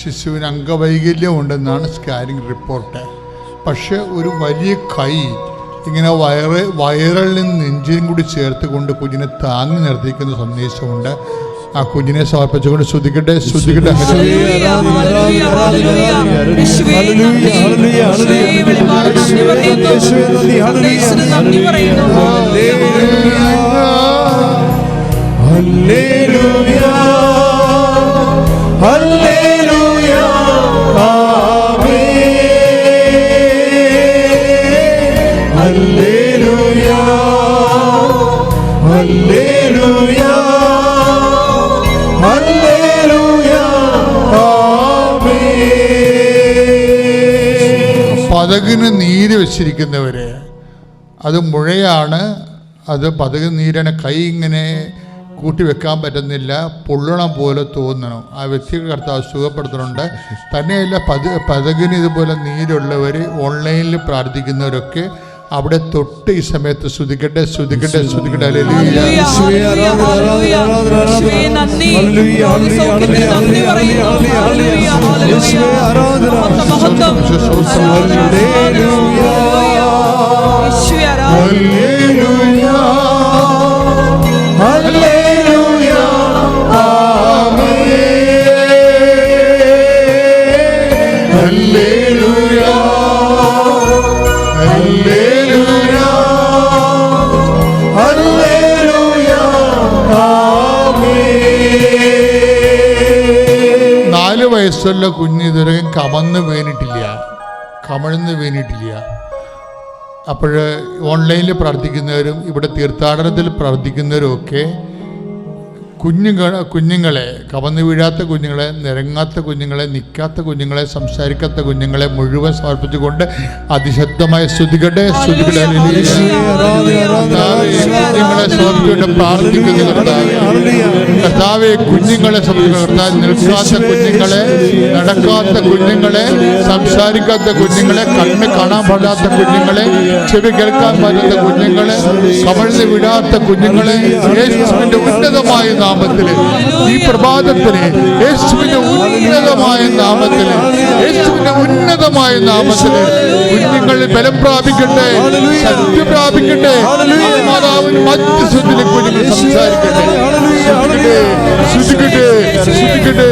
ശിശുവിന് അംഗവൈകല്യം ഉണ്ടെന്നാണ് scanning report. പക്ഷെ ഒരു വലിയ കൈ ഇങ്ങനെ വയറിൽ നിന്ന് നെഞ്ചിനും കൂടി ചേർത്ത് കൊണ്ട് കുഞ്ഞിനെ താങ്ങി നിർത്തിക്കുന്ന സന്ദേശമുണ്ട്. ആ കുഞ്ഞിനെ സമർപ്പിച്ചുകൊണ്ട് ശ്രുതിക്കട്ടെ, ശ്രുതിക്കട്ടെ. പതകിന് നീര് വെച്ചിരിക്കുന്നവര്, അത് മുഴയാണ്, അത് പതകിന് നീരാണ്. കൈ ഇങ്ങനെ കൂട്ടി വെക്കാൻ പറ്റുന്നില്ല, പൊള്ളണം പോലെ തോന്നണം. ആ വ്യക്തികൾ കർത്താവ് സുഖപ്പെടുത്തുന്നുണ്ട്. തന്നെയല്ല, പതകിന് ഇതുപോലെ നീരുള്ളവർ, ഓൺലൈനിൽ പ്രാർത്ഥിക്കുന്നവരൊക്കെ അവിടെ തൊട്ട് ഈ സമയത്ത് ശ്രുതിക്കട്ടെ, ശ്രുതിക്കട്ടെ, ശ്രുതിക്കട്ടെ. വയസ്സുള്ള കുഞ്ഞ് ഇതുവരെ കമഴ്ന്ന് വീണിട്ടില്ല. അപ്പോൾ ഓൺലൈനിൽ പ്രാർത്ഥിക്കുന്നവരും ഇവിടെ തീർത്ഥാടനത്തിൽ പ്രാർത്ഥിക്കുന്നവരും ഒക്കെ കുഞ്ഞുങ്ങളെ കമന്ന് വീഴാത്ത കുഞ്ഞുങ്ങളെ, നിരങ്ങാത്ത കുഞ്ഞുങ്ങളെ, നിൽക്കാത്ത കുഞ്ഞുങ്ങളെ, സംസാരിക്കാത്ത കുഞ്ഞുങ്ങളെ മുഴുവൻ സമർപ്പിച്ചുകൊണ്ട് അതിശബ്ദമായ ശ്രുതികട്ടെ, ശ്രുതികട്ടെ. കുഞ്ഞുങ്ങളെ സമർപ്പിച്ചുകൊണ്ട് പ്രാർത്ഥിക്കുന്ന കർത്താവേ, കുഞ്ഞുങ്ങളെ സമർപ്പിക്കുന്ന കർത്താവ്, നിൽക്കാത്ത കുഞ്ഞുങ്ങളെ, നടക്കാത്ത കുഞ്ഞുങ്ങളെ, സംസാരിക്കാത്ത കുഞ്ഞുങ്ങളെ, കണ്ണ് കാണാൻ പാടാത്ത കുഞ്ഞുങ്ങളെ, ചെവി കേൾക്കാൻ പറ്റാത്ത കുഞ്ഞുങ്ങളെ, കമഴ്ന്ന് വിടാത്ത കുഞ്ഞുങ്ങളെ, യേശുവിന്റെ ഉന്നതമായ നാമത്തില് ഈ പ്രഭാതത്തിന്, യേശുവിന്റെ ഉന്നതമായ നാമത്തില്, യേശുവിന്റെ ഉന്നതമായ നാമത്തില് കുഞ്ഞുങ്ങൾ ബലം പ്രാപിക്കട്ടെ, ശക്തി പ്രാപിക്കട്ടെ. മാതാവിന് മധ്യസ്ഥത്തിലെ കുഞ്ഞുങ്ങൾ സംസാരിക്കട്ടെ. ശ്രുതിക്കട്ടെ, ശ്രുതിക്കട്ടെ.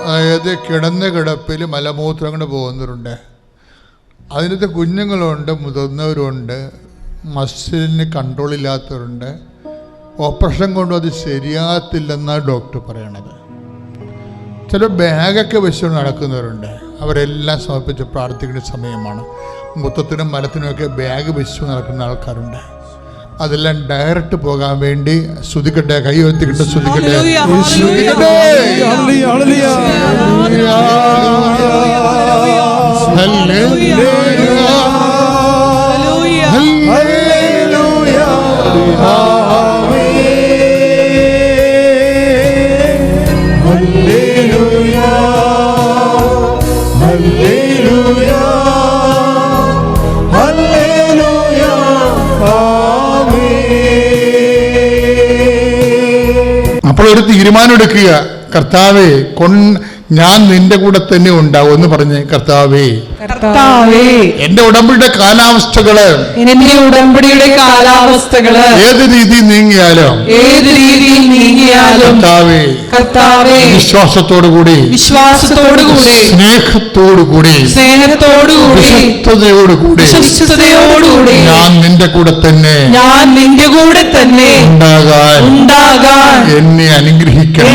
അതായത് കിടന്ന കിടപ്പിൽ മലമൂത്രം കൊണ്ട് പോകുന്നവരുണ്ട്, അതിനകത്ത് കുഞ്ഞുങ്ങളുണ്ട്, മുതിർന്നവരുണ്ട്, മസിലിന് കൺട്രോൾ ഇല്ലാത്തവരുണ്ട്. ഓപ്പറേഷൻ കൊണ്ടും അത് ശരിയാകത്തില്ലെന്നാണ് ഡോക്ടർ പറയണത്. ചില ബാഗൊക്കെ വെച്ചുകൊണ്ട് നടക്കുന്നവരുണ്ട്. അവരെല്ലാം സമർപ്പിച്ച് പ്രാർത്ഥിക്കുന്ന സമയമാണ്. മുത്തത്തിനും മലത്തിനുമൊക്കെ ബാഗ് വെച്ചു നടക്കുന്ന ആൾക്കാരുണ്ട്. അതെല്ലാം ഡയറക്റ്റ് പോകാൻ വേണ്ടി ശ്രുതിക്കട്ടെ, കൈ ഉയർത്തിക്കിട്ട് ശ്രുതിക്കട്ടെ. അപ്പോൾ ഒരു തീരുമാനം എടുക്കുക, കർത്താവേ, ഞാൻ നിന്റെ കൂടെ തന്നെ ഉണ്ടാവും എന്ന് പറഞ്ഞ്, കർത്താവേ, എന്റെ ഉടമ്പടിയുടെ കാലാവസ്ഥകള് ഏത് രീതിയിൽ നീങ്ങിയാലും കർത്താവേ, വിശ്വാസത്തോടുകൂടി, സ്നേഹത്തോടുകൂടി, വിശ്വസ്തയോടുകൂടി ഞാൻ നിന്റെ കൂടെ തന്നെ ഉണ്ടാകാൻ എന്നെ അനുഗ്രഹിക്കണം.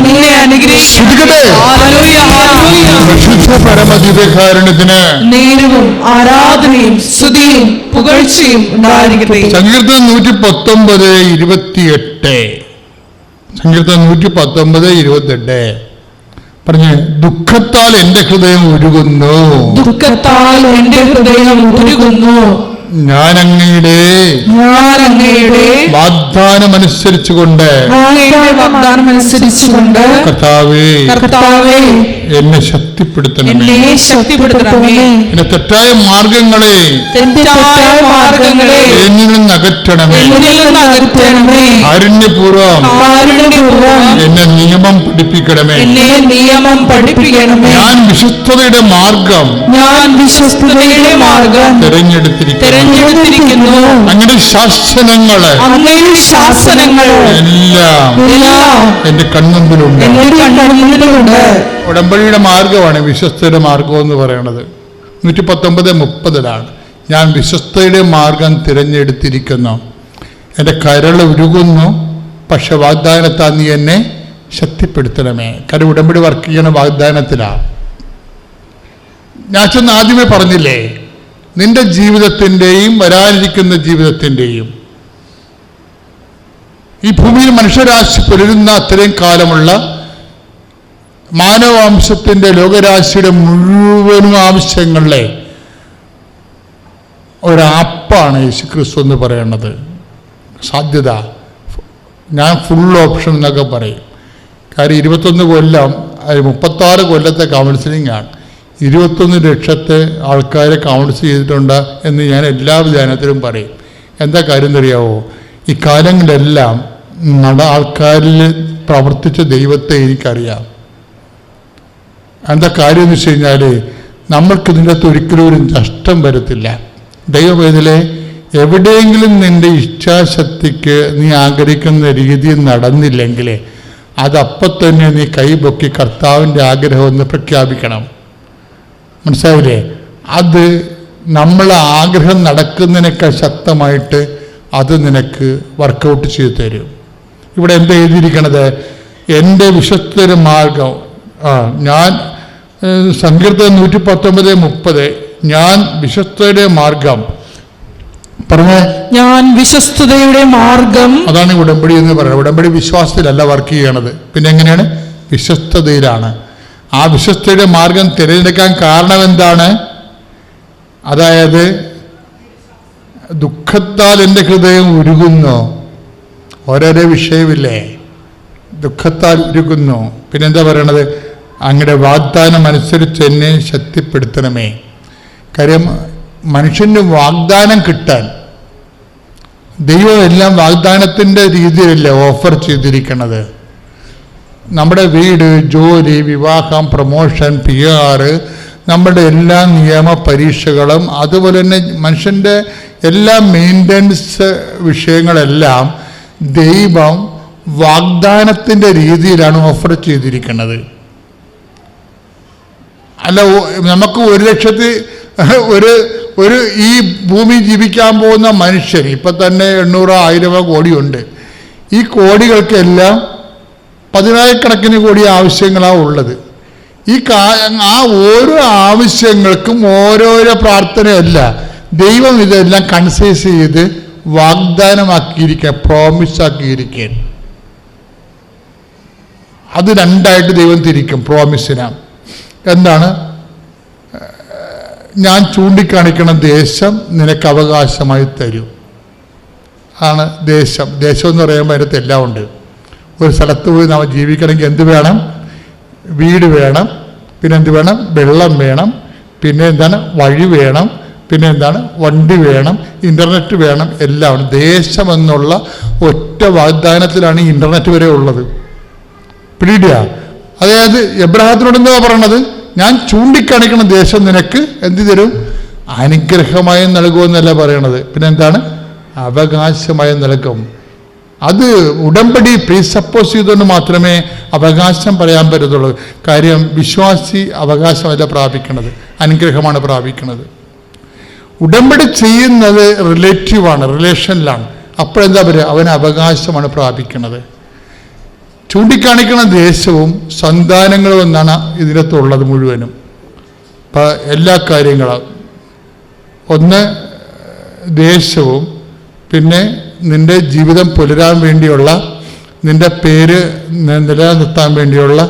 പരമദിവ്യകാരുണ്യത്തിന് നേരവും ആരാധനയും സ്തുതിയും പുകഴ്ചയും ഉണ്ടായിരിക്കട്ടെ. സങ്കീർത്തനം 119:28. സങ്കീർത്തനം 119:28. പറഞ്ഞ്, ദുഃഖത്താൽ എൻ്റെ ഹൃദയം ഉരുകുന്നു, ദുഃഖത്താൽ എൻ്റെ ഹൃദയം ഉരുകുന്നു. ഞാൻ അങ്ങയുടെ വാഗ്ദാനമനുസരിച്ചുകൊണ്ട് കർത്താവേ എന്നെ ശക്തിപ്പെടുത്തണമേ. എന്നെ തെറ്റായ മാർഗങ്ങളെ എന്നിൽ നിന്ന് അകറ്റണമേ. കാരുണ്യപൂർവം എന്നെ നിയമം പഠിപ്പിക്കണമേ. ഞാൻ വിശ്വസ്തതയുടെ മാർഗം തിരഞ്ഞെടുത്തിരിക്കുന്നു. അങ്ങയുടെ ശാസനങ്ങൾ എല്ലാം എന്റെ കൺമുമ്പിലുണ്ട്. ഉടമ്പടിയുടെ മാർഗമാണ് വിശ്വസ്തയുടെ മാർഗം എന്ന് പറയുന്നത്. 119:30 ഞാൻ വിശ്വസ്തയുടെ മാർഗം തിരഞ്ഞെടുത്തിരിക്കുന്നു. എൻ്റെ കരൾ ഉരുകുന്നു, പക്ഷെ വാഗ്ദാനത്താൽ നീ എന്നെ ശക്തിപ്പെടുത്തണമേ. കാര്യം ഉടമ്പടി വർക്ക് ചെയ്യണ വാഗ്ദാനത്തിലാണ്. ഞാൻ ചെന്ന് ആദ്യമേ പറഞ്ഞില്ലേ, നിന്റെ ജീവിതത്തിൻ്റെയും വരാനിരിക്കുന്ന ജീവിതത്തിൻ്റെയും ഈ ഭൂമിയിൽ മനുഷ്യരാശി പുലരുന്ന അത്രയും കാലമുള്ള മാനവവംശത്തിൻ്റെ ലോകരാശിയുടെ മുഴുവനും ആവശ്യങ്ങളിലെ ഒരാപ്പാണ് യേശുക്രിസ്തു എന്ന് പറയുന്നത്. സാധ്യത, ഞാൻ ഫുൾ ഓപ്ഷൻ എന്നൊക്കെ പറയും. കാര്യം 21 കൊല്ലം 36 കൊല്ലത്തെ കൗൺസിലിംഗ് ആണ്. 21 ലക്ഷത്തെ ആൾക്കാരെ കൗൺസിൽ ചെയ്തിട്ടുണ്ട് എന്ന് ഞാൻ എല്ലാ ധ്യാനത്തിലും പറയും. എന്താ കാര്യം എന്നറിയാവോ? ഈ കാലങ്ങളിലെല്ലാം ആൾക്കാരിൽ പ്രവർത്തിച്ച ദൈവത്തെ എനിക്കറിയാം. എന്താ കാര്യം എന്ന് വെച്ച് കഴിഞ്ഞാൽ, നമ്മൾക്ക് ഇതിൻ്റെ അകത്ത് ഒരിക്കലും ഒരു നഷ്ടം വരത്തില്ല. ദൈവവേദലെ എവിടെയെങ്കിലും നിൻ്റെ ഇച്ഛാശക്തിക്ക് നീ ആഗ്രഹിക്കുന്ന രീതിയിൽ നടന്നില്ലെങ്കിൽ അതപ്പം തന്നെ നീ കൈപൊക്കി കർത്താവിൻ്റെ ആഗ്രഹം ഒന്ന് പ്രഖ്യാപിക്കണം. മനസ്സിലാവില്ലേ? അത് നമ്മളെ ആഗ്രഹം നടക്കുന്നതിനേക്കാൾ ശക്തമായിട്ട് അത് നിനക്ക് വർക്കൗട്ട് ചെയ്തു തരും. ഇവിടെ എന്താ എഴുതിയിരിക്കണത്? എൻ്റെ വിശ്വസ്തയുടെ മാർഗം. ഞാൻ സങ്കീർത്തനം 119:30 ഞാൻ വിശ്വസ്തയുടെ മാർഗം പറഞ്ഞ, ഞാൻ വിശ്വസ്തയുടെ മാർഗം. അതാണ് ഉടമ്പടി എന്ന് പറയുന്നത്. ഉടമ്പടി വിശ്വാസത്തിലല്ല വർക്ക് ചെയ്യണത്, പിന്നെ എങ്ങനെയാണ്? വിശ്വസ്തതയിലാണ്. ആ വിശ്വസ്തയുടെ മാർഗം തിരഞ്ഞെടുക്കാൻ കാരണം എന്താണ്? അതായത് ദുഃഖത്താൽ എൻ്റെ ഹൃദയം ഉരുകുന്നു. ഓരോരോ വിഷയമില്ലേ, ദുഃഖത്താൽ ഉരുകുന്നു. പിന്നെന്താ പറയണത്? അങ്ങയുടെ വാഗ്ദാനം അനുസരിച്ച് എന്നെ ശക്തിപ്പെടുത്തണമേ. കാര്യം മനുഷ്യന് വാഗ്ദാനം കിട്ടാൻ ദൈവം എല്ലാം വാഗ്ദാനത്തിൻ്റെ രീതിയിലല്ലേ ഓഫർ ചെയ്തിരിക്കണത്. നമ്മുടെ വീട്, ജോലി, വിവാഹം, പ്രൊമോഷൻ, PR, നമ്മുടെ എല്ലാ നിയമ പരീക്ഷകളും, അതുപോലെ തന്നെ മനുഷ്യൻ്റെ എല്ലാ മെയിൻ്റനൻസ് വിഷയങ്ങളെല്ലാം ദൈവം വാഗ്ദാനത്തിൻ്റെ രീതിയിലാണ് ഓഫർ ചെയ്തിരിക്കുന്നത്. അല്ല, നമുക്ക് 1 ലക്ഷത്തി ഒരു ഈ ഭൂമി ജീവിക്കാൻ പോകുന്ന മനുഷ്യർ ഇപ്പം തന്നെ 800, 1000 കോടിയുണ്ട്. ഈ കോടികൾക്കെല്ലാം 10,000 കോടി ആവശ്യങ്ങളാണ് ഉള്ളത്. ആ ഓരോ ആവശ്യങ്ങൾക്കും ഓരോരോ പ്രാർത്ഥനയല്ല, ദൈവം ഇതെല്ലാം കൺസൈസ് ചെയ്ത് വാഗ്ദാനമാക്കിയിരിക്കുക, പ്രോമിസാക്കിയിരിക്കുക. അത് രണ്ടായിട്ട് ദൈവം തിരിക്കും. പ്രോമിസിനാണ് എന്താണ്? ഞാൻ ചൂണ്ടിക്കാണിക്കണ ദേശം നിനക്ക് അവകാശമായി തരും. ആണ് ദേശം. ദേശം എന്ന് പറയുമ്പോൾ അതിനകത്ത് എല്ലാം ഉണ്ട്. ഒരു സ്ഥലത്ത് പോയി നമ്മൾ ജീവിക്കണമെങ്കിൽ എന്ത് വേണം? വീട് വേണം, പിന്നെ എന്ത് വേണം? വെള്ളം വേണം, പിന്നെ എന്താണ്? വഴി വേണം, പിന്നെ എന്താണ്? വണ്ടി വേണം, ഇൻ്റർനെറ്റ് വേണം, എല്ലാം. ദേശം എന്നുള്ള ഒറ്റ വാഗ്ദാനത്തിലാണ് ഈ ഇൻ്റർനെറ്റ് വരെ ഉള്ളത്. പിടിയിടുക. അതായത് എബ്രഹാത്തിനോട് എന്താ പറയണത്? ഞാൻ ചൂണ്ടിക്കാണിക്കണ ദേശം നിനക്ക് എന്ത് തരും? അനുഗ്രഹമായി നൽകുമെന്നല്ല പറയണത്, പിന്നെ എന്താണ്? അവകാശമായി നൽകും. അത് ഉടമ്പടി പ്രീസപ്പോസ് ചെയ്തുകൊണ്ട് മാത്രമേ അവകാശം പറയാൻ പറ്റത്തുള്ളൂ. കാര്യം വിശ്വാസി അവകാശമല്ല പ്രാപിക്കണത്, അനുഗ്രഹമാണ് പ്രാപിക്കുന്നത്. ഉടമ്പടി ചെയ്യുന്നത് റിലേറ്റീവാണ്, റിലേഷനിലാണ്. അപ്പോഴെന്താ പറയുക? അവന് അവകാശമാണ് പ്രാപിക്കുന്നത്. ചൂണ്ടിക്കാണിക്കുന്ന ദേശവും സന്താനങ്ങളും എന്നാണ് ഇതിനകത്തുള്ളത് മുഴുവനും. ഇപ്പം എല്ലാ കാര്യങ്ങളും, ഒന്ന് ദേശവും, പിന്നെ നിൻ്റെ ജീവിതം പുലരാൻ വേണ്ടിയുള്ള, നിൻ്റെ പേര് നിലനിർത്താൻ വേണ്ടിയുള്ള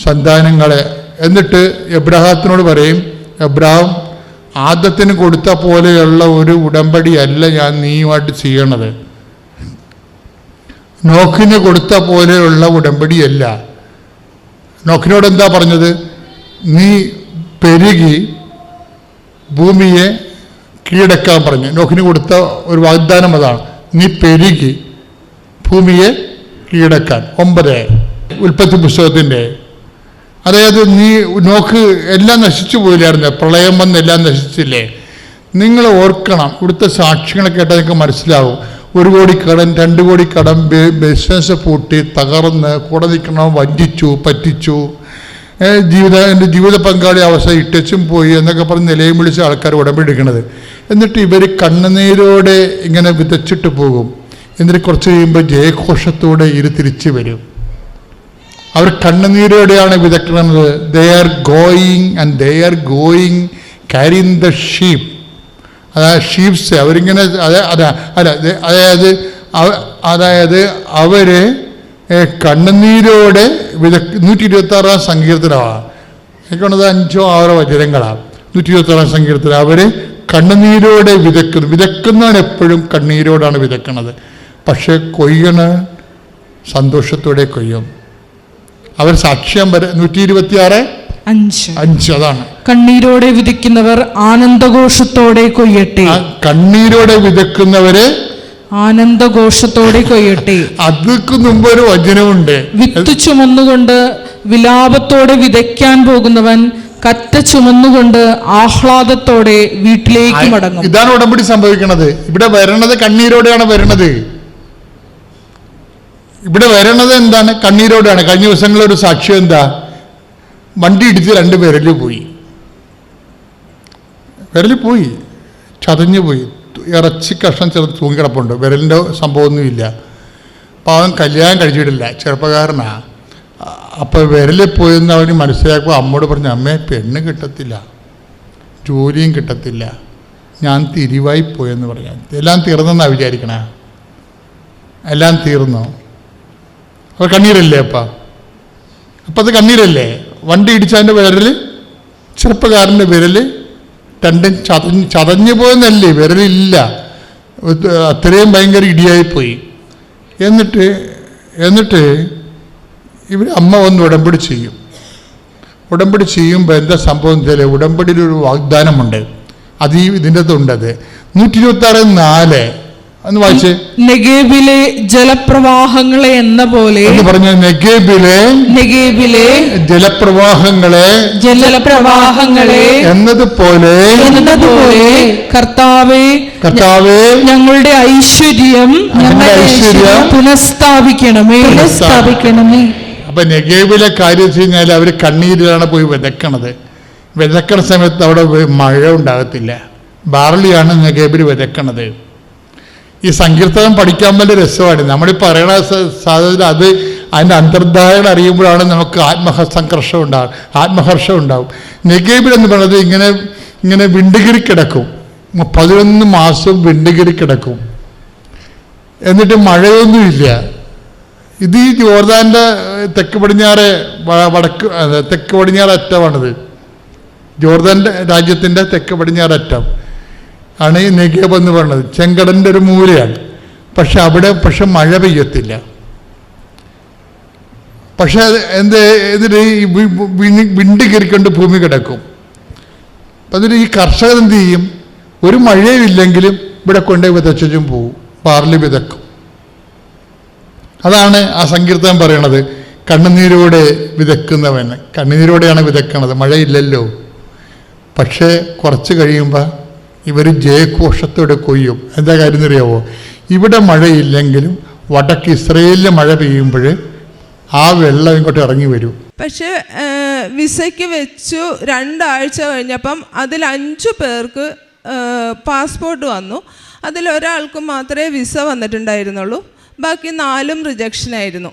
സന്താനങ്ങളെ എന്നിട്ട് എബ്രഹാത്തിനോട് പറയും, എബ്രഹാം, ആദത്തിന് കൊടുത്ത പോലെയുള്ള ഒരു ഉടമ്പടിയല്ല ഞാൻ നീയുമായിട്ട് ചെയ്യണത്. നോക്കിന് കൊടുത്ത പോലെയുള്ള ഉടമ്പടിയല്ല. നോക്കിനോട് എന്താ പറഞ്ഞത്? നീ പെരുകി ഭൂമിയെ കീഴടക്കാൻ പറഞ്ഞു. നോക്കിന് കൊടുത്ത ഒരു വാഗ്ദാനം അതാണ്, നീ പെരുകി ഭൂമിയെ കീഴടക്കാൻ. 9 ഉൽപ്പത്തി പുസ്തകത്തിൻ്റെ. അതായത് നീ നോക്ക്, എല്ലാം നശിച്ചു പോയില്ലായിരുന്നു, പ്രളയം വന്ന് എല്ലാം നശിച്ചില്ലേ? നിങ്ങൾ ഓർക്കണം, ഇവിടുത്തെ സാക്ഷ്യങ്ങളെ കേട്ടാൽ നിങ്ങൾക്ക് മനസ്സിലാവും. 1 കോടി കടം, 2 കോടി കടം, ബിസിനസ് പൂട്ടി തകർന്ന് കൂടെ നിൽക്കണം, വഞ്ചിച്ചു, പറ്റിച്ചു, എൻ്റെ ജീവിത പങ്കാളി അവസ്ഥ ഇട്ടച്ചും പോയി എന്നൊക്കെ പറഞ്ഞ് നിലയും വിളിച്ച ആൾക്കാർ ഉടമ്പെടുക്കണത്. എന്നിട്ട് ഇവർ കണ്ണുനീരോടെ ഇങ്ങനെ വിതച്ചിട്ട് പോകും. എന്നിട്ട് കുറച്ച് കഴിയുമ്പോൾ ജയഘോഷത്തോടെ തിരിച്ചു വരും. അവർ കണ്ണുനീരോടെയാണ് വിതക്കുന്നത്. They are going carrying the sheep. അതായത് ഷീപ്സ് അവരിങ്ങനെ അതായത് അവര് കണ്ണുനീരോടെ 126 സങ്കീർത്തനമാണ്. എനിക്കുള്ളത് 5-6 വചനങ്ങളാണ്. 126 സങ്കീർത്തനം. അവര് കണ്ണുനീരോടെ വിതക്കുന്നവൻ എപ്പോഴും കണ്ണീരോടാണ് വിതക്കണത്. പക്ഷെ കൊയ്യണ സന്തോഷത്തോടെ കൊയ്യും. അവർ സാക്ഷ്യം 126:5 അതാണ്. കണ്ണീരോടെ വിതയ്ക്കുന്നവർ ആനന്ദഘോഷത്തോടെ കൊയ്യട്ടെ. കണ്ണീരോടെ വിതക്കുന്നവരെ ആനന്ദഘോഷത്തോടെ കൊയ്യട്ടെ. അതിക്ക് മുമ്പ് ഒരു വചനമുണ്ട്, വിത്ത് ചുമന്നുകൊണ്ട് വിലാപത്തോടെ വിതയ്ക്കാൻ പോകുന്നവൻ കറ്റ ചുമന്നുകൊണ്ട് ആഹ്ലാദത്തോടെ വീട്ടിലേക്ക് മടങ്ങും. ഇതാണ് ഉടമ്പടി സംഭവിക്കുന്നത്. ഇവിടെ വരണത് കണ്ണീരോടെയാണ് വരണത്. ഇവിടെ വരണത് എന്താണ്? കണ്ണീരോടെയാണ്. കഴിഞ്ഞ ദിവസങ്ങളൊരു സാക്ഷ്യം എന്താ? വണ്ടി ഇടിച്ച് 2 വിരല് പോയി, ചതഞ്ഞു പോയി. ഇറച്ചി കഷ്ണം ചെറുത് തൂങ്ങിക്കിടപ്പുണ്ട്. വിരലിൻ്റെ സംഭവമൊന്നുമില്ല. പാവം കല്യാണം കഴിച്ചിട്ടില്ല, ചെറുപ്പക്കാരനാ. അപ്പോൾ വിരലിൽ പോയെന്ന് അവന് മനസ്സിലാക്കുമ്പോൾ അമ്മോട് പറഞ്ഞു, അമ്മേ പെണ്ണ് കിട്ടത്തില്ല, ജോലിയും കിട്ടത്തില്ല, ഞാൻ തിരിവായി പോയെന്ന് പറയാം. എല്ലാം തീർന്നെന്നാണ് വിചാരിക്കണേ. എല്ലാം തീർന്നു. അപ്പോൾ കണ്ണീരല്ലേ? അപ്പം അത് കണ്ണീരല്ലേ? വണ്ടി ഇടിച്ചതിൻ്റെ വിരൽ, ചെറുപ്പക്കാരൻ്റെ വിരൽ 2 ചതഞ്ഞു പോയെന്നല്ലേ, വിരലില്ല. അത്രയും ഭയങ്കര ഇടിയായിപ്പോയി. എന്നിട്ട് ഇവർ അമ്മ വന്ന് ഉടമ്പടി ചെയ്യും. ഉടമ്പടി ചെയ്യുമ്പോൾ എന്താ സംഭവം വെച്ചാൽ, ഉടമ്പടിയിലൊരു വാഗ്ദാനമുണ്ട്. അത് ഇതിൻ്റെ അകത്തുണ്ടത്. 126:4 എന്ന് വായിച്ച്. നെഗേബിലെ ജലപ്രവാഹങ്ങളെ എന്ന പോലെ എന്ന് പറഞ്ഞ നെഗേബിലെ ജലപ്രവാഹങ്ങളെ എന്നതുപോലെ കർത്താവേ ഞങ്ങളുടെ ഐശ്വര്യം പുനഃസ്ഥാപിക്കണമേ. അപ്പൊ നെഗേബിലെ കാര്യം വെച്ച് കഴിഞ്ഞാൽ അവർ കണ്ണീരിലാണ് പോയി വിതക്കണത്. വിതക്കണ സമയത്ത് അവിടെ മഴ ഉണ്ടാകത്തില്ല. ബാർലിയാണ് നെഗേബിൽ വിതക്കണത്. ഈ സങ്കീർത്തനം പഠിക്കാൻ വലിയ രസമാണ്. നമ്മളീ പറയണ സാധ്യത അത് അതിൻ്റെ അന്തർധാരകൾ അറിയുമ്പോഴാണ് നമുക്ക് ആത്മഹർഷം ഉണ്ടാവും. നെഗേബിൽ എന്ന് പറയുന്നത് ഇങ്ങനെ വിണ്ടുകീറി കിടക്കും. 11 മാസം വിണ്ടുകീറി കിടക്കും. എന്നിട്ട് മഴയൊന്നുമില്ല. ഇത് ഈ ജോർദാൻ്റെ തെക്ക് പടിഞ്ഞാറ് അറ്റമാണിത്. ജോർദാൻ രാജ്യത്തിൻ്റെ തെക്ക് പടിഞ്ഞാറ് അറ്റം ആണ് ഈ നെഗേബ് എന്ന് പറയുന്നത്. ചെങ്കടലിൻ്റെ ഒരു മൂലയാണ്. പക്ഷെ മഴ പെയ്യത്തില്ല. പക്ഷെ എന്നിട്ട് ഈ വിണ്ട് കയറിക്കൊണ്ട് ഭൂമി കിടക്കും. അപ്പം എന്നിട്ട് ഈ കർഷകർ എന്ത് ചെയ്യും? ഒരു മഴയില്ലെങ്കിലും ഇവിടെ കൊണ്ടുപോയി വിതച്ചും പോവും, ബാർലി വിതക്കും. അതാണ് ആ സങ്കീർത്തനം പറയണത്. കണ്ണുനീരോടെ വിതക്കുന്നവന്, കണ്ണുനീരോടെയാണ് വിതക്കണത്, മഴയില്ലല്ലോ. പക്ഷേ കുറച്ച് കഴിയുമ്പോൾ ഇവർ ജയഘോഷത്തോടെ കൊയ്യും. എന്താ കാര്യം എന്നറിയാവോ? ഇവിടെ മഴയില്ലെങ്കിലും വടക്ക് ഇസ്രയേലിലെ മഴ പെയ്യുമ്പോൾ ആ വെള്ളം ഇങ്ങോട്ട് ഇറങ്ങി വരും. പക്ഷേ വിസയ്ക്ക് വെച്ചു 2 ആഴ്ച കഴിഞ്ഞപ്പം അതിൽ 5 പേർക്ക് പാസ്പോർട്ട് വന്നു. അതിലൊരാൾക്ക് മാത്രമേ വിസ വന്നിട്ടുണ്ടായിരുന്നുള്ളൂ. ബാക്കി 4 റിജക്ഷനായിരുന്നു.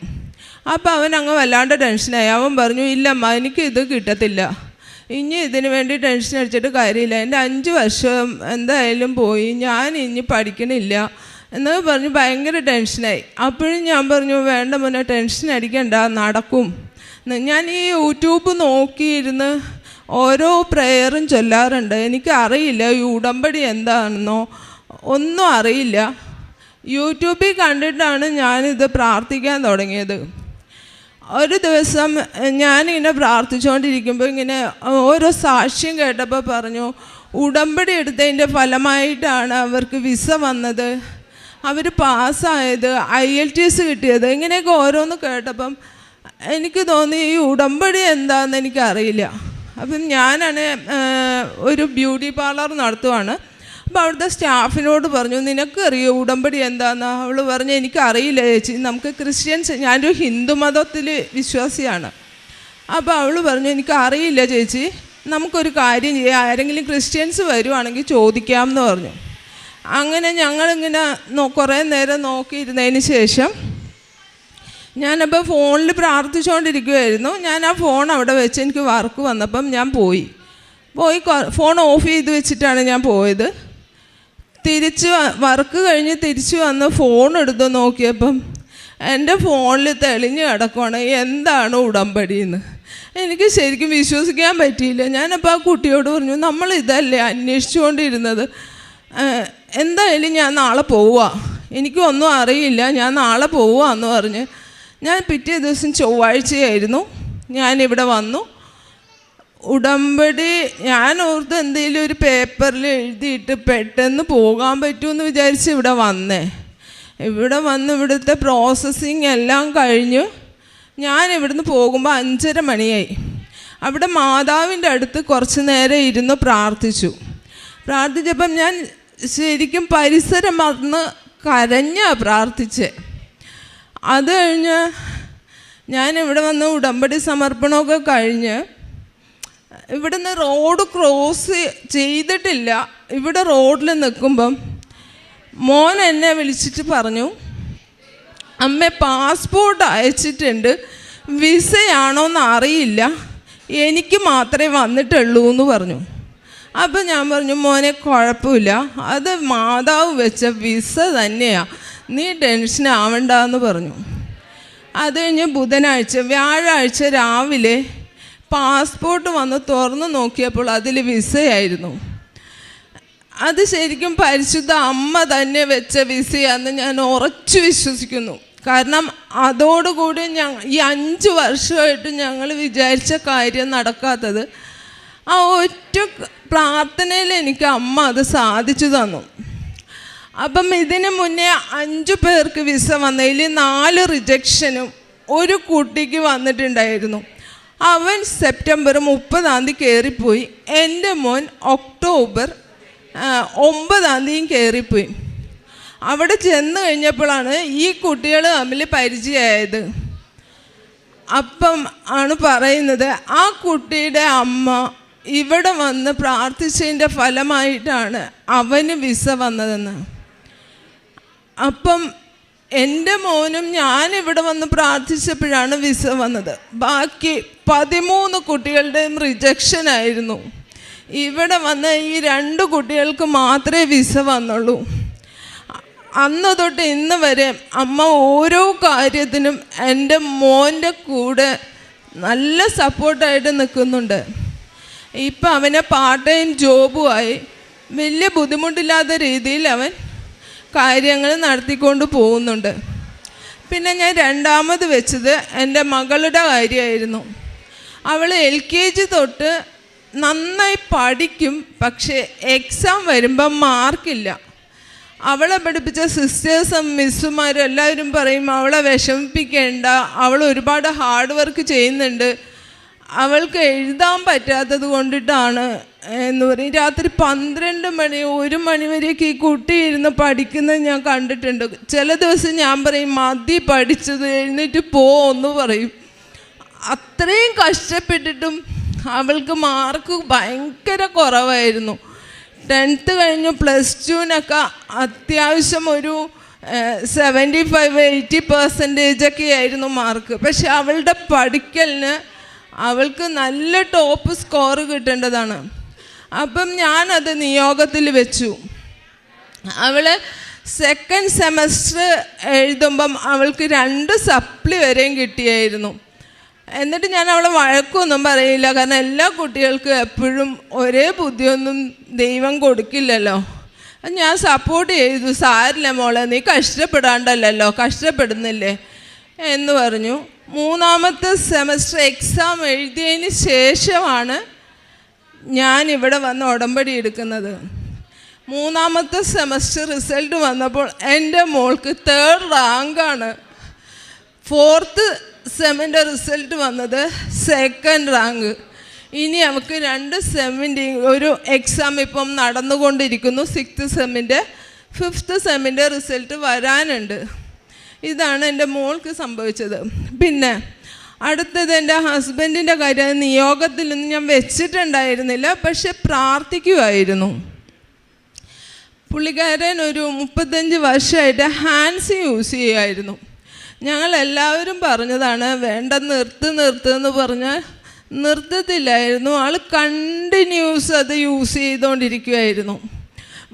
അപ്പോൾ അവൻ അങ്ങ് വല്ലാണ്ട് ടെൻഷനായി. അവൻ പറഞ്ഞു, ഇല്ലമ്മ എനിക്ക് ഇത് കിട്ടത്തില്ല, ഇനി ഇതിന് വേണ്ടി ടെൻഷൻ അടിച്ചിട്ട് കാര്യമില്ല, എൻ്റെ 5 വർഷം എന്തായാലും പോയി, ഞാൻ ഇനി പഠിക്കണില്ല, എന്ന് പറഞ്ഞ് ഭയങ്കര ടെൻഷനായി. അപ്പോഴും ഞാൻ പറഞ്ഞു, വേണ്ട മോനെ, ടെൻഷൻ അടിക്കണ്ട, നടക്കും. ഞാൻ ഈ യൂട്യൂബ് നോക്കിയിരുന്ന് ഓരോ പ്രെയറും ചൊല്ലാറുണ്ട്. എനിക്കറിയില്ല ഈ ഉടമ്പടി എന്താണെന്നോ ഒന്നും അറിയില്ല. യൂട്യൂബിൽ കണ്ടിട്ടാണ് ഞാനിത് പ്രാർത്ഥിക്കാൻ തുടങ്ങിയത്. ഒരു ദിവസം ഞാനിങ്ങനെ പ്രാർത്ഥിച്ചുകൊണ്ടിരിക്കുമ്പോൾ ഇങ്ങനെ ഓരോ സാക്ഷ്യം കേട്ടപ്പോൾ പറഞ്ഞു, ഉടമ്പടി എടുത്തതിൻ്റെ ഫലമായിട്ടാണ് അവർക്ക് വിസ വന്നത്, അവർ പാസ്സായത്, IELTS കിട്ടിയത്. ഇങ്ങനെയൊക്കെ ഓരോന്ന് കേട്ടപ്പം എനിക്ക് തോന്നി ഈ ഉടമ്പടി എന്താണെന്ന് എനിക്കറിയില്ല. അപ്പം ഞാനാണ് ഒരു ബ്യൂട്ടി പാർലർ നടത്തുവാണ്. അപ്പോൾ അവിടുത്തെ സ്റ്റാഫിനോട് പറഞ്ഞു, നിനക്കറിയോ ഉടമ്പടി എന്താണെന്ന്? അവൾ പറഞ്ഞു, എനിക്കറിയില്ല ചേച്ചി, നമുക്ക് ക്രിസ്ത്യൻസ്, ഞാനൊരു ഹിന്ദു മതത്തിൽ വിശ്വാസിയാണ്. അപ്പോൾ അവൾ പറഞ്ഞു, എനിക്കറിയില്ല ചേച്ചി, നമുക്കൊരു കാര്യം ചെയ്യാം, ആരെങ്കിലും ക്രിസ്ത്യൻസ് വരുവാണെങ്കിൽ ചോദിക്കാമെന്ന് പറഞ്ഞു. അങ്ങനെ ഞങ്ങളിങ്ങനെ കുറേ നേരം നോക്കിയിരുന്നതിന് ശേഷം ഞാനപ്പോൾ ഫോണിൽ പ്രാർത്ഥിച്ചുകൊണ്ടിരിക്കുമായിരുന്നു. ഞാൻ ആ ഫോൺ അവിടെ വെച്ച് എനിക്ക് വർക്ക് വന്നപ്പം ഞാൻ പോയി ഫോൺ ഓഫ് ചെയ്ത് വെച്ചിട്ടാണ് ഞാൻ പോയത്. വർക്ക് കഴിഞ്ഞ് തിരിച്ചു വന്ന് ഫോൺ എടുത്ത് നോക്കിയപ്പം എൻ്റെ ഫോണിൽ തെളിഞ്ഞ് കിടക്കുവാണ് എന്താണ് ഉടമ്പടിയെന്ന്. എനിക്ക് ശരിക്കും വിശ്വസിക്കാൻ പറ്റിയില്ല. ഞാനപ്പോൾ ആ കുട്ടിയോട് പറഞ്ഞു, നമ്മൾ ഇതല്ലേ അന്വേഷിച്ചുകൊണ്ടിരുന്നത്, എന്തായാലും ഞാൻ നാളെ പോവുക, എനിക്കൊന്നും അറിയില്ല, ഞാൻ നാളെ പോവുകയെന്ന് പറഞ്ഞ് ഞാൻ പിറ്റേ ദിവസം ചൊവ്വാഴ്ചയായിരുന്നു ഞാനിവിടെ വന്നു. ഉടമ്പടി ഞാൻ ഓർത്ത് എന്തെങ്കിലും ഒരു പേപ്പറിൽ എഴുതിയിട്ട് പെട്ടെന്ന് പോകാൻ പറ്റുമെന്ന് വിചാരിച്ച് ഇവിടെ വന്നേ. ഇവിടെ വന്ന് ഇവിടുത്തെ പ്രോസസ്സിങ് എല്ലാം കഴിഞ്ഞു ഞാൻ ഇവിടുന്ന് പോകുമ്പോൾ 5:30 മണിയായി. അവിടെ മാതാവിൻ്റെ അടുത്ത് കുറച്ച് നേരം ഇരുന്ന് പ്രാർത്ഥിച്ചപ്പം ഞാൻ ശരിക്കും പരിസരം മറന്ന് കരഞ്ഞാണ് പ്രാർത്ഥിച്ചേ. അത് കഴിഞ്ഞ് ഞാനിവിടെ വന്ന് ഉടമ്പടി സമർപ്പണമൊക്കെ കഴിഞ്ഞ് ഇവിടുന്ന് റോഡ് ക്രോസ് ചെയ്തിട്ടില്ല. ഇവിടെ റോഡിൽ നിൽക്കുമ്പം മോൻ എന്നെ വിളിച്ചിട്ട് പറഞ്ഞു, അമ്മ പാസ്പോർട്ട് അയച്ചിട്ടുണ്ട്, വിസയാണോന്ന് അറിയില്ല, എനിക്ക് മാത്രമേ വന്നിട്ടുള്ളൂ എന്ന് പറഞ്ഞു. അപ്പം ഞാൻ പറഞ്ഞു, മോനെ കുഴപ്പമില്ല, അത് മാതാവ് വെച്ച വിസ തന്നെയാണ്, നീ ടെൻഷൻ ആവണ്ടെന്ന് പറഞ്ഞു. അത് കഴിഞ്ഞ് വ്യാഴാഴ്ച രാവിലെ പാസ്പോർട്ട് വന്ന് തുറന്ന് നോക്കിയപ്പോൾ അതിൽ വിസയായിരുന്നു. അത് ശരിക്കും പരിശുദ്ധ അമ്മ തന്നെ വെച്ച വിസയാണെന്ന് ഞാൻ ഉറച്ചു വിശ്വസിക്കുന്നു. കാരണം അതോടുകൂടി ഈ 5 വർഷമായിട്ട് ഞങ്ങൾ വിചാരിച്ച കാര്യം നടക്കാത്തത് ആ ഒറ്റ പ്രാർത്ഥനയിൽ എനിക്ക് അമ്മ അത് സാധിച്ചു തന്നു. അപ്പം ഇതിന് മുന്നേ 5 പേർക്ക് വിസ വന്നതിൽ 4 റിജക്ഷനും ഒരു കുട്ടിക്ക് വന്നിട്ടുണ്ടായിരുന്നു. അവൻ സെപ്റ്റംബർ 30 കയറിപ്പോയി. എൻ്റെ മോൻ ഒക്ടോബർ 9 കയറിപ്പോയി. അവിടെ ചെന്ന് കഴിഞ്ഞപ്പോഴാണ് ഈ കുട്ടികൾ തമ്മിൽ പരിചയമായത്. അപ്പം ആണ് പറയുന്നത്, ആ കുട്ടിയുടെ അമ്മ ഇവിടെ വന്ന് പ്രാർത്ഥിച്ചതിൻ്റെ ഫലമായിട്ടാണ് അവന് വിസ വന്നതെന്ന്. അപ്പം എൻ്റെ മോനും ഞാനിവിടെ വന്ന് പ്രാർത്ഥിച്ചപ്പോഴാണ് വിസ വന്നത്. ബാക്കി 13 കുട്ടികളുടെയും റിജക്ഷനായിരുന്നു. ഇവിടെ വന്ന് ഈ 2 കുട്ടികൾക്ക് മാത്രമേ വിസ വന്നുള്ളൂ. അന്ന് തൊട്ട് ഇന്ന് വരെ അമ്മ ഓരോ കാര്യത്തിനും എൻ്റെ മോൻ്റെ കൂടെ നല്ല സപ്പോർട്ടായിട്ട് നിൽക്കുന്നുണ്ട്. ഇപ്പം അവനെ പാർട്ട് ടൈം ജോബുമായി വലിയ ബുദ്ധിമുട്ടില്ലാത്ത രീതിയിൽ അവൻ കാര്യങ്ങൾ നടത്തിക്കൊണ്ട് പോകുന്നുണ്ട്. പിന്നെ ഞാൻ രണ്ടാമത് വെച്ചത് എൻ്റെ മകളുടെ കാര്യമായിരുന്നു. അവൾ LKG തൊട്ട് നന്നായി പഠിക്കും, പക്ഷേ എക്സാം വരുമ്പം മാർക്കില്ല. അവളെ പഠിപ്പിച്ച സിസ്റ്റേഴ്സും മിസ്സുമാരും എല്ലാവരും പറയും അവളെ വിഷമിപ്പിക്കേണ്ട, അവൾ ഒരുപാട് ഹാർഡ് വർക്ക് ചെയ്യുന്നുണ്ട്, അവൾക്ക് എഴുതാൻ പറ്റാത്തത് കൊണ്ടിട്ടാണ് എന്ന് പറയും. രാത്രി 12 മണി 1 മണി വരെയൊക്കെ ഈ കുട്ടി ഇരുന്ന് പഠിക്കുന്നത് ഞാൻ കണ്ടിട്ടുണ്ട്. ചില ദിവസം ഞാൻ പറയും മതി പഠിച്ചത്, എഴുന്നേറ്റ് പോന്ന് പറയും. അത്രയും കഷ്ടപ്പെട്ടിട്ടും അവൾക്ക് മാർക്ക് ഭയങ്കര കുറവായിരുന്നു. 10th കഴിഞ്ഞു +2 അത്യാവശ്യം ഒരു 75-80% ആയിരുന്നു മാർക്ക്. പക്ഷെ അവളുടെ പഠിക്കലിന് അവൾക്ക് നല്ല ടോപ്പ് സ്കോർ കിട്ടേണ്ടതാണ്. അപ്പം ഞാനത് നിയോഗത്തിൽ വെച്ചു. അവൾ സെക്കൻഡ് സെമസ്റ്റർ എഴുതുമ്പം അവൾക്ക് 2 സപ്ലി വരെയും കിട്ടിയായിരുന്നു. എന്നിട്ട് ഞാൻ അവളെ വഴക്കൊന്നും പറയില്ല, കാരണം എല്ലാ കുട്ടികൾക്കും എപ്പോഴും ഒരേ ബുദ്ധിയൊന്നും ദൈവം കൊടുക്കില്ലല്ലോ. ഞാൻ സപ്പോർട്ട് ചെയ്തു, സാരില്ല മോളെ, നീ കഷ്ടപ്പെടാണ്ടല്ലോ, കഷ്ടപ്പെടുന്നില്ലേ എന്ന് പറഞ്ഞു. 3ാമത്തെ സെമസ്റ്റർ എക്സാം എഴുതിയതിന് ശേഷമാണ് ഞാൻ ഇവിടെ വന്ന് ഉടമ്പടി എടുക്കുന്നത്. 3ാമത്തെ സെമസ്റ്റർ റിസൾട്ട് വന്നപ്പോൾ എൻ്റെ മോൾക്ക് 3rd റാങ്കാണ്. 4th സെമ്മിൻ്റെ റിസൾട്ട് വന്നത് 2nd റാങ്ക്. ഇനി അവൾക്ക് 2 സെമ്മിൻ്റെയും ഒരു എക്സാം ഇപ്പം നടന്നുകൊണ്ടിരിക്കുന്നു. 6th സെമ്മിൻ്റെ 5th സെമ്മിൻ്റെ റിസൾട്ട് വരാനുണ്ട്. ഇതാണ് എൻ്റെ മോൾക്ക് സംഭവിച്ചത്. പിന്നെ അടുത്തത് എൻ്റെ ഹസ്ബൻഡിൻ്റെ കാര്യം. നിയോഗത്തിലൊന്നും ഞാൻ വെച്ചിട്ടുണ്ടായിരുന്നില്ല, പക്ഷെ പ്രാർത്ഥിക്കുമായിരുന്നു. പുള്ളിക്കാരൻ ഒരു 35 വർഷമായിട്ട് ഹാൻഡ്സ് യൂസ് ചെയ്യുമായിരുന്നു. ഞങ്ങളെല്ലാവരും പറഞ്ഞതാണ് വേണ്ട നിർത്ത് പറഞ്ഞാൽ നിർത്തത്തില്ലായിരുന്നു. ആൾ കണ്ടിന്യൂസ് അത് യൂസ് ചെയ്തുകൊണ്ടിരിക്കുമായിരുന്നു.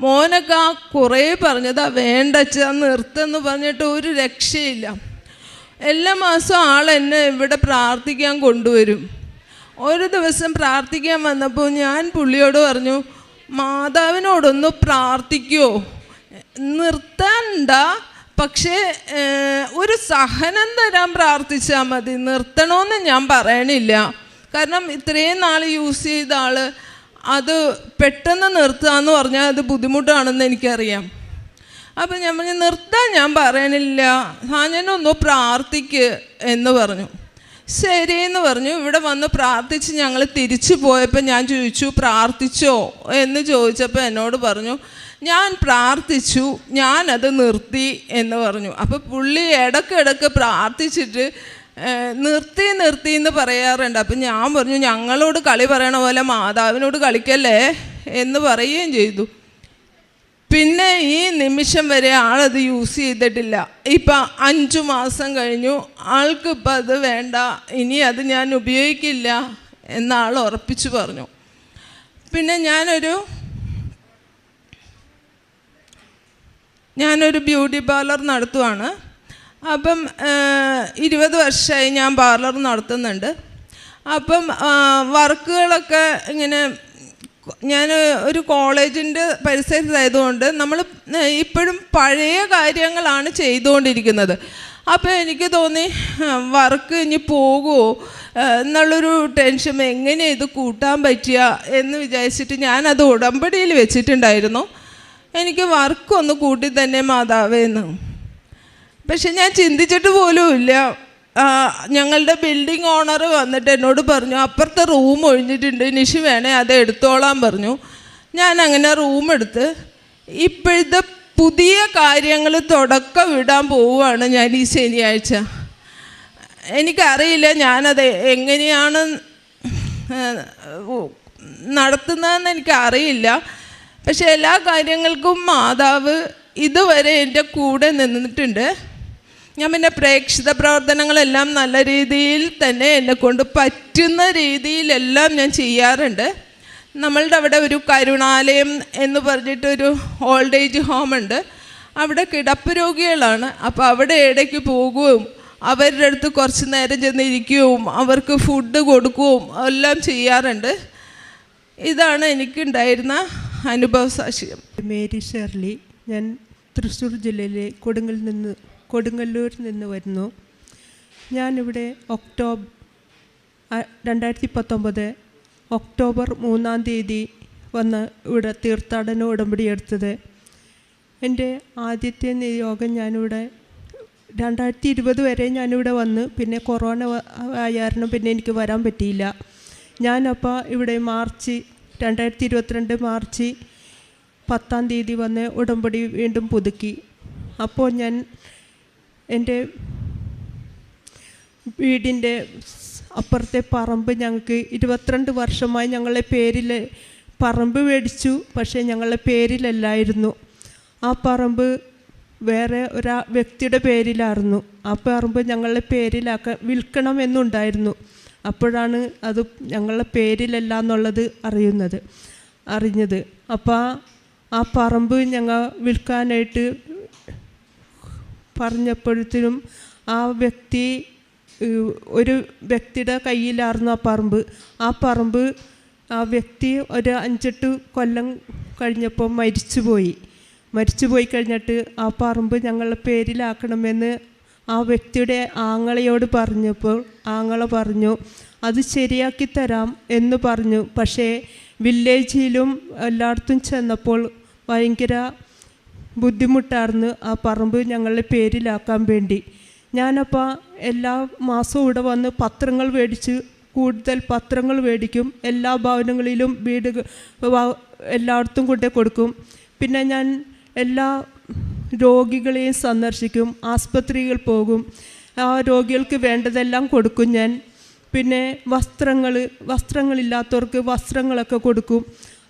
മോനൊക്കെ കുറേ പറഞ്ഞതാ വേണ്ടച്ചാ നിർത്തുമെന്ന് പറഞ്ഞിട്ട് ഒരു രക്ഷയില്ല. എല്ലാ മാസവും ആൾ എന്നെ ഇവിടെ പ്രാർത്ഥിക്കാൻ കൊണ്ടുവരും. ഒരു ദിവസം പ്രാർത്ഥിക്കാൻ വന്നപ്പോൾ ഞാൻ പുള്ളിയോട് പറഞ്ഞു, മാതാവിനോടൊന്ന് പ്രാർത്ഥിക്കുമോ, നിർത്തണ്ട, പക്ഷേ ഒരു സഹനം തരാൻ പ്രാർത്ഥിച്ചാൽ മതി, നിർത്തണമെന്ന് ഞാൻ പറയണില്ല. കാരണം ഇത്രയും നാൾ യൂസ് ചെയ്ത ആൾ അത് പെട്ടെന്ന് നിർത്തുകയെന്ന് പറഞ്ഞാൽ അത് ബുദ്ധിമുട്ടാണെന്ന് എനിക്കറിയാം. അപ്പം ഞാൻ പറഞ്ഞു നിർത്താൻ ഞാൻ പറയണില്ല, ഞാനൊന്ന് പ്രാർത്ഥിക്ക് എന്ന് പറഞ്ഞു. ശരിയെന്ന് പറഞ്ഞു. ഇവിടെ വന്ന് പ്രാർത്ഥിച്ച് ഞങ്ങൾ തിരിച്ചു പോയപ്പോൾ ഞാൻ ചോദിച്ചു പ്രാർത്ഥിച്ചോ എന്ന് ചോദിച്ചപ്പോൾ എന്നോട് പറഞ്ഞു ഞാൻ പ്രാർത്ഥിച്ചു, ഞാനത് നിർത്തി എന്ന് പറഞ്ഞു. അപ്പോൾ പുള്ളി ഇടയ്ക്കിടയ്ക്ക് പ്രാർത്ഥിച്ചിട്ട് നിർത്തി എന്ന് പറയാറുണ്ട്. അപ്പം ഞാൻ പറഞ്ഞു ഞങ്ങളോട് കളി പറയണ പോലെ മാതാവിനോട് കളിക്കല്ലേ എന്ന് പറയുകയും ചെയ്തു. പിന്നെ ഈ നിമിഷം വരെ ആളത് യൂസ് ചെയ്തിട്ടില്ല. ഇപ്പം 5 മാസം കഴിഞ്ഞു, ആൾക്കിപ്പോൾ അത് വേണ്ട, ഇനി അത് ഞാൻ ഉപയോഗിക്കില്ല എന്നാൾ ഉറപ്പിച്ചു പറഞ്ഞു. പിന്നെ ഞാനൊരു ബ്യൂട്ടി പാർലർ നടത്തുവാണ്. അപ്പം 20 വർഷമായി ഞാൻ പാർലർ നടത്തുന്നുണ്ട്. അപ്പം വർക്കുകളൊക്കെ ഇങ്ങനെ ഞാൻ ഒരു കോളേജിൻ്റെ പരിസരത്തായതുകൊണ്ട് നമ്മൾ ഇപ്പോഴും പഴയ കാര്യങ്ങളാണ് ചെയ്തുകൊണ്ടിരിക്കുന്നത്. അപ്പോൾ എനിക്ക് തോന്നി വർക്ക് ഇനി പോകുമോ എന്നുള്ളൊരു ടെൻഷൻ, എങ്ങനെ ഇത് കൂട്ടാൻ പറ്റുക എന്ന് വിചാരിച്ചിട്ട് ഞാനത് ഉടമ്പടിയിൽ വെച്ചിട്ടുണ്ടായിരുന്നു. എനിക്ക് വർക്കൊന്ന് കൂട്ടി തന്നെ മാതാവേന്ന്. പക്ഷെ ഞാൻ ചിന്തിച്ചിട്ട് പോലും ഇല്ല. ഞങ്ങളുടെ ബിൽഡിംഗ് ഓണർ വന്നിട്ട് എന്നോട് പറഞ്ഞു അപ്പുറത്തെ റൂം ഒഴിഞ്ഞിട്ടുണ്ട്, നിഷി വേണേ അത് എടുത്തോളാൻ പറഞ്ഞു. ഞാൻ അങ്ങനെ റൂം എടുത്ത് ഇപ്പോഴത്തെ പുതിയ കാര്യങ്ങൾ തുടക്കം വിടാൻ പോവുകയാണ് ഞാൻ ഈ ശനിയാഴ്ച. എനിക്കറിയില്ല ഞാനത് എങ്ങനെയാണ് നടത്തുന്നതെന്ന് എനിക്കറിയില്ല. പക്ഷെ എല്ലാ കാര്യങ്ങൾക്കും മാതാവ് ഇതുവരെ എൻ്റെ കൂടെ നിന്നിട്ടുണ്ട്. ഞാൻ പിന്നെ പ്രേക്ഷിത പ്രവർത്തനങ്ങളെല്ലാം നല്ല രീതിയിൽ തന്നെ എന്നെക്കൊണ്ട് പറ്റുന്ന രീതിയിലെല്ലാം ഞാൻ ചെയ്യാറുണ്ട്. നമ്മളുടെ അവിടെ ഒരു കരുണാലയം എന്ന് പറഞ്ഞിട്ടൊരു ഓൾഡ് ഏജ് ഹോമുണ്ട്. അവിടെ കിടപ്പ് രോഗികളാണ്. അപ്പോൾ അവിടെ ഇടയ്ക്ക് പോകുകയും അവരുടെ അടുത്ത് കുറച്ച് നേരം ചെന്നിരിക്കുകയും അവർക്ക് ഫുഡ് കൊടുക്കുകയും എല്ലാം ചെയ്യാറുണ്ട്. ഇതാണ് എനിക്കുണ്ടായിരുന്ന അനുഭവ സാക്ഷ്യം. മേരി ഷെർലി, ഞാൻ തൃശ്ശൂർ ജില്ലയിലെ കൊടുങ്ങല്ലൂരിൽ നിന്ന് വരുന്നു. ഞാനിവിടെ 2019 ഒക്ടോബർ 3-ാം തീയതി വന്ന് ഇവിടെ തീർത്ഥാടന ഉടമ്പടി എടുത്തത്. എൻ്റെ ആദ്യത്തെ നിയോഗം ഞാനിവിടെ 2020 വരെ ഞാനിവിടെ വന്ന്, പിന്നെ കൊറോണ ആയ കാരണം പിന്നെ എനിക്ക് വരാൻ പറ്റിയില്ല. ഞാനപ്പോൾ ഇവിടെ 2022 മാർച്ച് 10-ാം തീയതി വന്ന് ഉടമ്പടി വീണ്ടും പുതുക്കി. അപ്പോൾ ഞാൻ എൻ്റെ വീടിൻ്റെ അപ്പുറത്തെ പറമ്പ് ഞങ്ങൾക്ക് 22 വർഷമായി ഞങ്ങളെ പേരിൽ പറമ്പ് മേടിച്ചു. പക്ഷേ ഞങ്ങളുടെ പേരിലല്ലായിരുന്നു. ആ പറമ്പ് വേറെ വ്യക്തിയുടെ പേരിലായിരുന്നു. ആ പറമ്പ് ഞങ്ങളുടെ വിൽക്കണമെന്നുണ്ടായിരുന്നു. അപ്പോഴാണ് അത് ഞങ്ങളുടെ പേരിലല്ല എന്നുള്ളത് അറിഞ്ഞത്. അപ്പോൾ ആ പറമ്പ് ഞങ്ങൾ വിൽക്കാനായിട്ട് പറഞ്ഞപ്പോഴത്തേനും ആ വ്യക്തി ഒരു വ്യക്തിയുടെ കയ്യിലായിരുന്നു ആ പറമ്പ് ആ വ്യക്തി ഒരു 5-8 കൊല്ലം കഴിഞ്ഞപ്പോൾ മരിച്ചുപോയി കഴിഞ്ഞിട്ട് ആ പറമ്പ് ഞങ്ങളുടെ പേരിലാക്കണമെന്ന് ആ വ്യക്തിയുടെ ആങ്ങളയോട് പറഞ്ഞപ്പോൾ ആങ്ങള പറഞ്ഞു അത് ശരിയാക്കി തരാം എന്ന് പറഞ്ഞു. പക്ഷേ വില്ലേജിലും എല്ലായിടത്തും ചെന്നപ്പോൾ ഭയങ്കര ബുദ്ധിമുട്ടായിരുന്നു ആ പറമ്പ് ഞങ്ങളുടെ പേരിലാക്കാൻ വേണ്ടി. ഞാനപ്പോൾ എല്ലാ മാസവും ഇവിടെ വന്ന് പത്രങ്ങൾ കൂടുതൽ പത്രങ്ങൾ മേടിക്കും. എല്ലാ ഭവനങ്ങളിലും എല്ലായിടത്തും കൊണ്ടേ കൊടുക്കും. പിന്നെ ഞാൻ എല്ലാ രോഗികളെയും സന്ദർശിക്കും, ആസ്പത്രികൾ പോകും, ആ രോഗികൾക്ക് വേണ്ടതെല്ലാം കൊടുക്കും ഞാൻ. പിന്നെ വസ്ത്രങ്ങളില്ലാത്തവർക്ക് വസ്ത്രങ്ങളൊക്കെ കൊടുക്കും.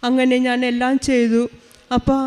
അങ്ങനെ ഞാൻ എല്ലാം ചെയ്തു. അപ്പോൾ